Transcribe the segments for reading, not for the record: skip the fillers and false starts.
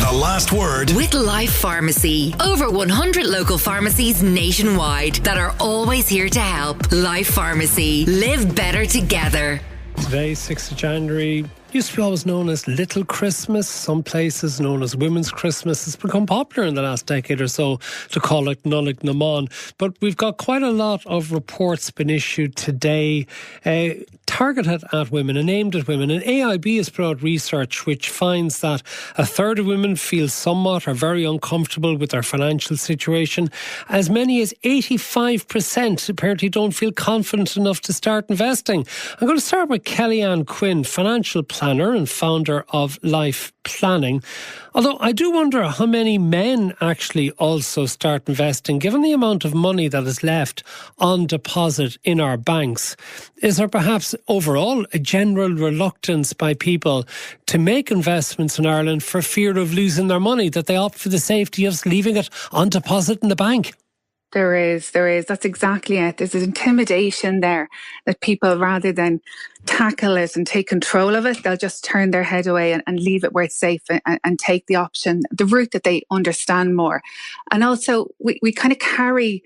The Last Word with Life Pharmacy. Over 100 local pharmacies nationwide that are always here to help. Life Pharmacy. Live better together. Today, 6th of January, used to be always known as Little Christmas. Some places known as Women's Christmas. It's become popular in the last decade or so to call it Nollaig na Mán. But we've got quite a lot of reports been issued today targeted at women and aimed at women. And AIB has put out research which finds that a third of women feel somewhat or very uncomfortable with their financial situation. As many as 85% apparently don't feel confident enough to start investing. I'm going to start with Kellyanne Quinn, financial planner and founder of Life Planning. Although I do wonder how many men actually also start investing, given the amount of money that is left on deposit in our banks. Is there perhaps overall a general reluctance by people to make investments in Ireland for fear of losing their money, that they opt for the safety of leaving it on deposit in the bank? There is. That's exactly it. There's an intimidation there that people, rather than tackle it and take control of it, they'll just turn their head away and leave it where it's safe and take the option, the route that they understand more. And also, we kind of carry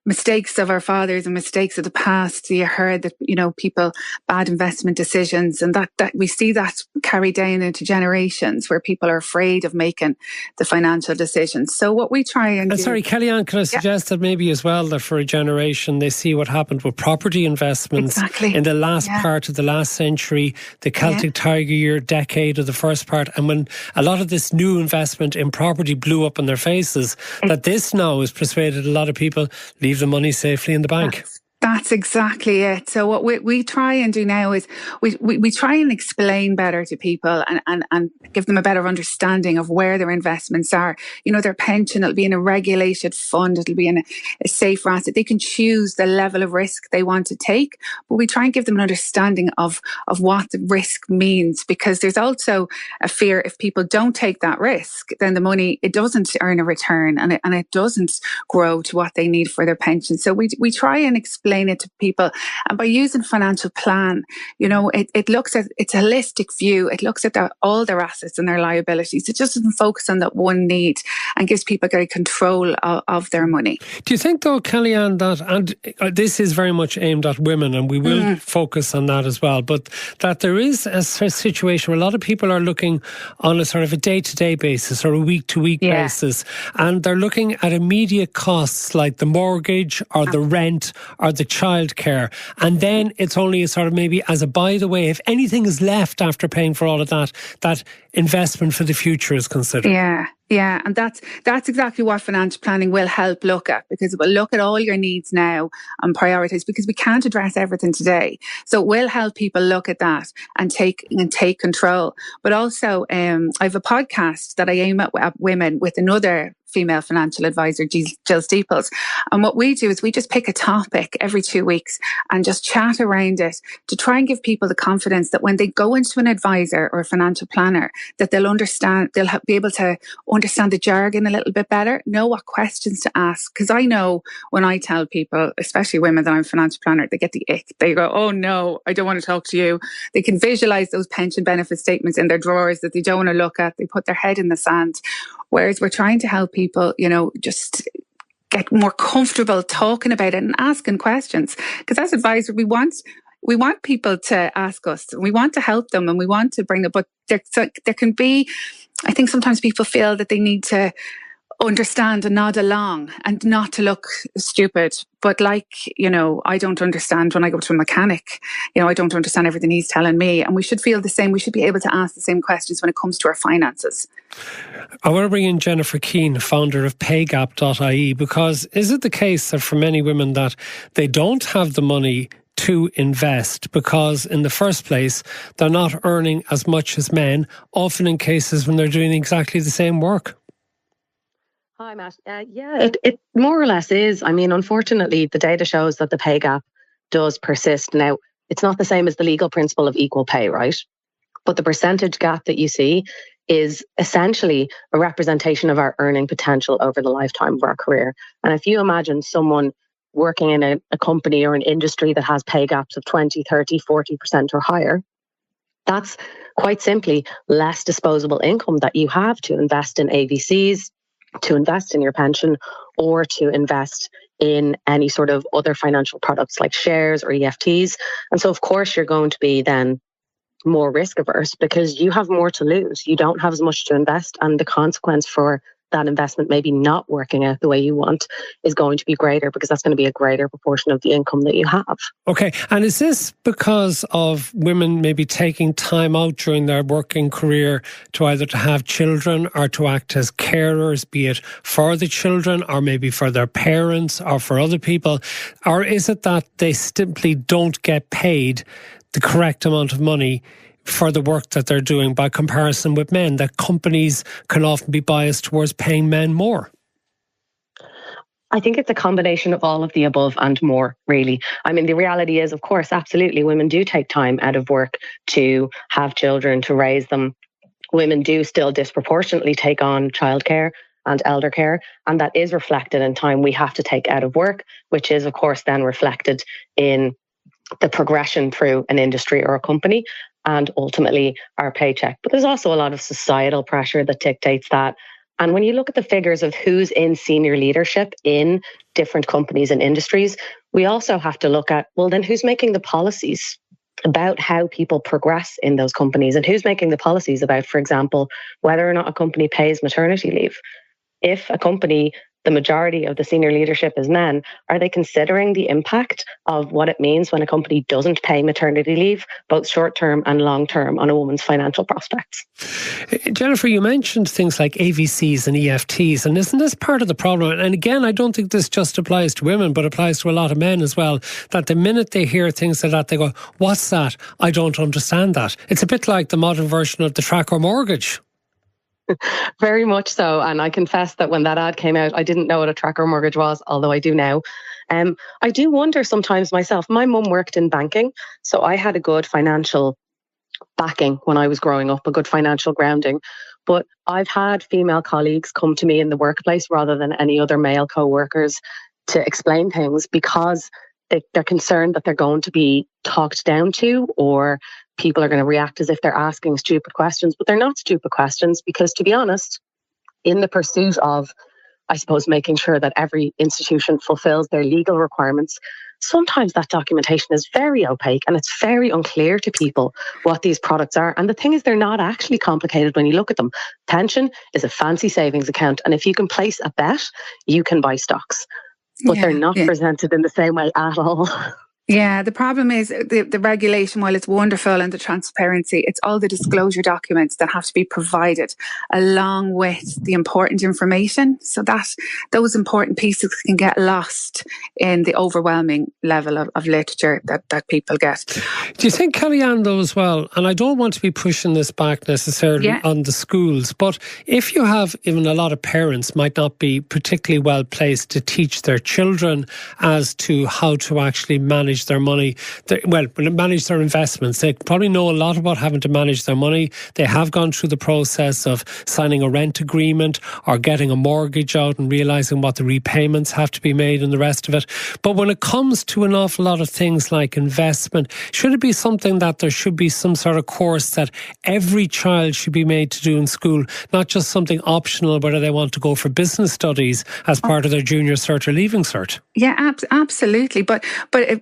mistakes of our fathers and mistakes of the past. You heard that, people, bad investment decisions, and that we see that carry down into generations where people are afraid of making the financial decisions. So what we try and do... Sorry, Kellyanne, can I suggest that maybe as well that for a generation they see what happened with property investments in the last part of the last century, the Celtic Tiger year decade of the first part, and when a lot of this new investment in property blew up in their faces, that this now has persuaded a lot of people leave the money safely in the bank. That's exactly it. So what we try and do now is we try and explain better to people and give them a better understanding of where their investments are. Their pension, it'll be in a regulated fund, it'll be in a safe asset. They can choose the level of risk they want to take, but we try and give them an understanding of what the risk means, because there's also a fear if people don't take that risk, then the money, it doesn't earn a return and it doesn't grow to what they need for their pension. So we try and explain it to people, and by using financial plan, it looks at, it's a holistic view. It looks at all their assets and their liabilities. It just doesn't focus on that one need and gives people great control of their money. Do you think though, Kellyanne, that, and this is very much aimed at women, and we will focus on that as well, but that there is a situation where a lot of people are looking on a sort of a day-to-day basis or a week-to-week basis, and they're looking at immediate costs like the mortgage or the rent or the childcare, and then it's only a sort of maybe as a by the way, if anything is left after paying for all of that, that investment for the future is considered. Yeah, and that's exactly what financial planning will help look at, because it will look at all your needs now and prioritise, because we can't address everything today. So it will help people look at that and take control. But also, I have a podcast that I aim at women with another female financial advisor, Jill Steeples. And what we do is we just pick a topic every 2 weeks and just chat around it to try and give people the confidence that when they go into an advisor or a financial planner, that they'll understand, be able to understand the jargon a little bit better, know what questions to ask. Because I know when I tell people, especially women, that I'm a financial planner, they get the ick. They go, oh no, I don't want to talk to you. They can visualise those pension benefit statements in their drawers that they don't want to look at. They put their head in the sand. Whereas we're trying to help people, just get more comfortable talking about it and asking questions. Because as advisors, we want people to ask us. We want to help them and we want to bring it. But there can be, I think sometimes people feel that they need to understand and nod along and not to look stupid. But I don't understand when I go to a mechanic. I don't understand everything he's telling me. And we should feel the same. We should be able to ask the same questions when it comes to our finances. I want to bring in Jennifer Keane, founder of paygap.ie, because is it the case that for many women that they don't have the money to invest because in the first place they're not earning as much as men, often in cases when they're doing exactly the same work? Hi, Matt. It more or less is. I mean, unfortunately, the data shows that the pay gap does persist. Now, it's not the same as the legal principle of equal pay, right? But the percentage gap that you see is essentially a representation of our earning potential over the lifetime of our career. And if you imagine someone working in a company or an industry that has pay gaps of 20, 30, 40% or higher, That's quite simply less disposable income that you have to invest in AVCs, to invest in your pension, or to invest in any sort of other financial products like shares or EFTs. And so, of course, you're going to be then more risk averse because you have more to lose. You don't have as much to invest, and the consequence for that investment maybe not working out the way you want is going to be greater, because that's going to be a greater proportion of the income that you have. Okay. And is this because of women maybe taking time out during their working career to either to have children or to act as carers, be it for the children or maybe for their parents or for other people? Or is it that they simply don't get paid the correct amount of money for the work that they're doing by comparison with men, that companies can often be biased towards paying men more? I think it's a combination of all of the above and more, really. I mean, the reality is, of course, absolutely, women do take time out of work to have children, to raise them. Women do still disproportionately take on childcare and elder care, and that is reflected in time we have to take out of work, which is, of course, then reflected in the progression through an industry or a company and ultimately our paycheck. But there's also a lot of societal pressure that dictates that. And when you look at the figures of who's in senior leadership in different companies and industries, we also have to look at, well, then who's making the policies about how people progress in those companies, and who's making the policies about, for example, whether or not a company pays maternity leave. If a company, the majority of the senior leadership is men, are they considering the impact of what it means when a company doesn't pay maternity leave, both short-term and long-term, on a woman's financial prospects? Jennifer, you mentioned things like AVCs and EFTs, and isn't this part of the problem? And again, I don't think this just applies to women, but applies to a lot of men as well, that the minute they hear things like that, they go, what's that? I don't understand that. It's a bit like the modern version of the tracker mortgage. Very much so. And I confess that when that ad came out, I didn't know what a tracker mortgage was, although I do now. I do wonder sometimes myself. My mum worked in banking, so I had a good financial backing when I was growing up, a good financial grounding. But I've had female colleagues come to me in the workplace rather than any other male co-workers to explain things because they're concerned that they're going to be talked down to, or people are going to react as if they're asking stupid questions. But they're not stupid questions, because, to be honest, in the pursuit of, I suppose, making sure that every institution fulfills their legal requirements, sometimes that documentation is very opaque and it's very unclear to people what these products are. And the thing is, they're not actually complicated when you look at them. Pension is a fancy savings account, and if you can place a bet, you can buy stocks. But they're not presented in the same way at all. Yeah, the problem is the regulation, while it's wonderful, and the transparency, it's all the disclosure documents that have to be provided along with the important information, so that those important pieces can get lost in the overwhelming level of literature that people get. Do you think, Kellyanne, though, as well, and I don't want to be pushing this back necessarily on the schools, but if you have, even a lot of parents might not be particularly well placed to teach their children as to how to actually manage their money, manage their investments. They probably know a lot about having to manage their money. They have gone through the process of signing a rent agreement or getting a mortgage out and realising what the repayments have to be made and the rest of it. But when it comes to an awful lot of things like investment, should it be something that there should be some sort of course that every child should be made to do in school, not just something optional whether they want to go for business studies as part of their junior cert or leaving cert? Yeah, absolutely. But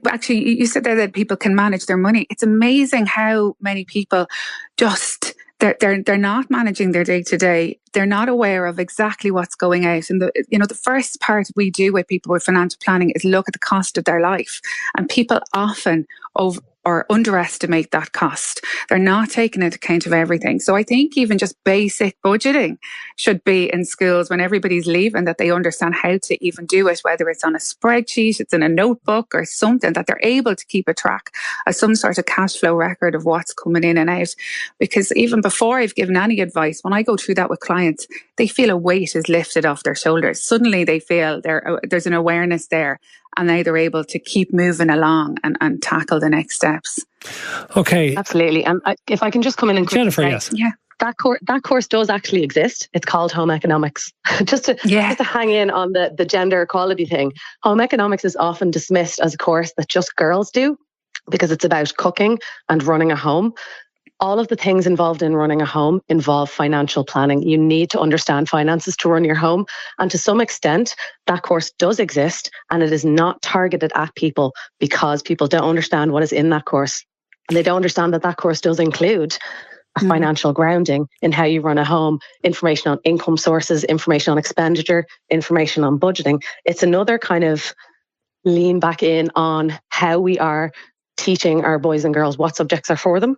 actually, you said there that people can manage their money. It's amazing how many people just they're not managing their day to day. They're not aware of exactly what's going out. And the first part we do with people with financial planning is look at the cost of their life. And people often underestimate that cost. They're not taking into account of everything. So I think even just basic budgeting should be in schools when everybody's leaving, that they understand how to even do it, whether it's on a spreadsheet, it's in a notebook or something, that they're able to keep a track of some sort of cash flow record of what's coming in and out. Because even before I've given any advice, when I go through that with clients, they feel a weight is lifted off their shoulders. Suddenly they feel there's an awareness there, and now they're able to keep moving along and tackle the next steps. Okay. Absolutely. And if I can just come in and Jennifer, say, yes. Yeah. That course does actually exist. It's called Home Economics. just to hang in on the gender equality thing. Home Economics is often dismissed as a course that just girls do because it's about cooking and running a home. all of the things involved in running a home involve financial planning. You need to understand finances to run your home. And to some extent, that course does exist, and it is not targeted at people because people don't understand what is in that course. And they don't understand that that course does include a financial grounding in how you run a home, information on income sources, information on expenditure, information on budgeting. It's another kind of lean back in on how we are teaching our boys and girls what subjects are for them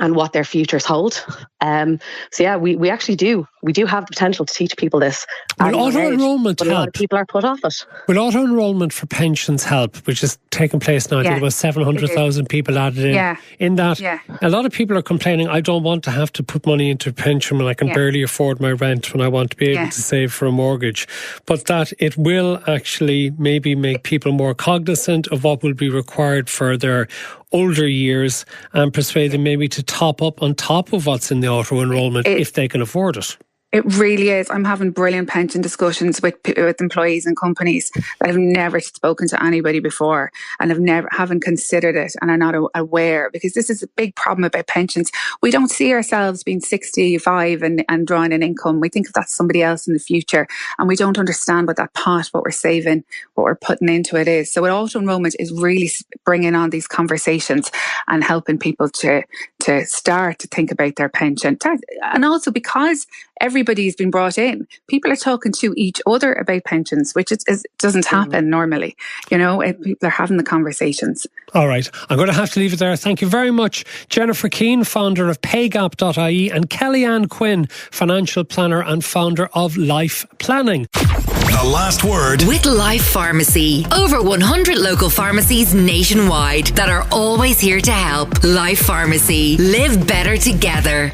and what their futures hold. So yeah, we actually do. We do have the potential to teach people this. Will auto-enrollment help? A lot of people are put off it. Will auto-enrollment for pensions help, which is taking place now? I think there was 700,000 people added in that. Yeah. A lot of people are complaining, I don't want to have to put money into a pension when I can barely afford my rent, when I want to be able to save for a mortgage. But that it will actually maybe make people more cognizant of what will be required for their older years and persuade them maybe to top up on top of what's in the auto-enrollment if they can afford it. It really is. I'm having brilliant pension discussions with employees and companies that have never spoken to anybody before and haven't considered it and are not aware, because this is a big problem about pensions. We don't see ourselves being 65 and drawing an income. We think that's somebody else in the future, and we don't understand what that pot, what we're saving, what we're putting into it is. So auto-enrollment is really bringing on these conversations and helping people to start to think about their pension. And also because everybody's been brought in, people are talking to each other about pensions, which doesn't happen normally. People are having the conversations. All right. I'm going to have to leave it there. Thank you very much, Jennifer Keane, founder of paygap.ie, and Kellyanne Quinn, financial planner and founder of Life Planning. The last word with Life Pharmacy. Over 100 local pharmacies nationwide that are always here to help. Life Pharmacy. Live better together.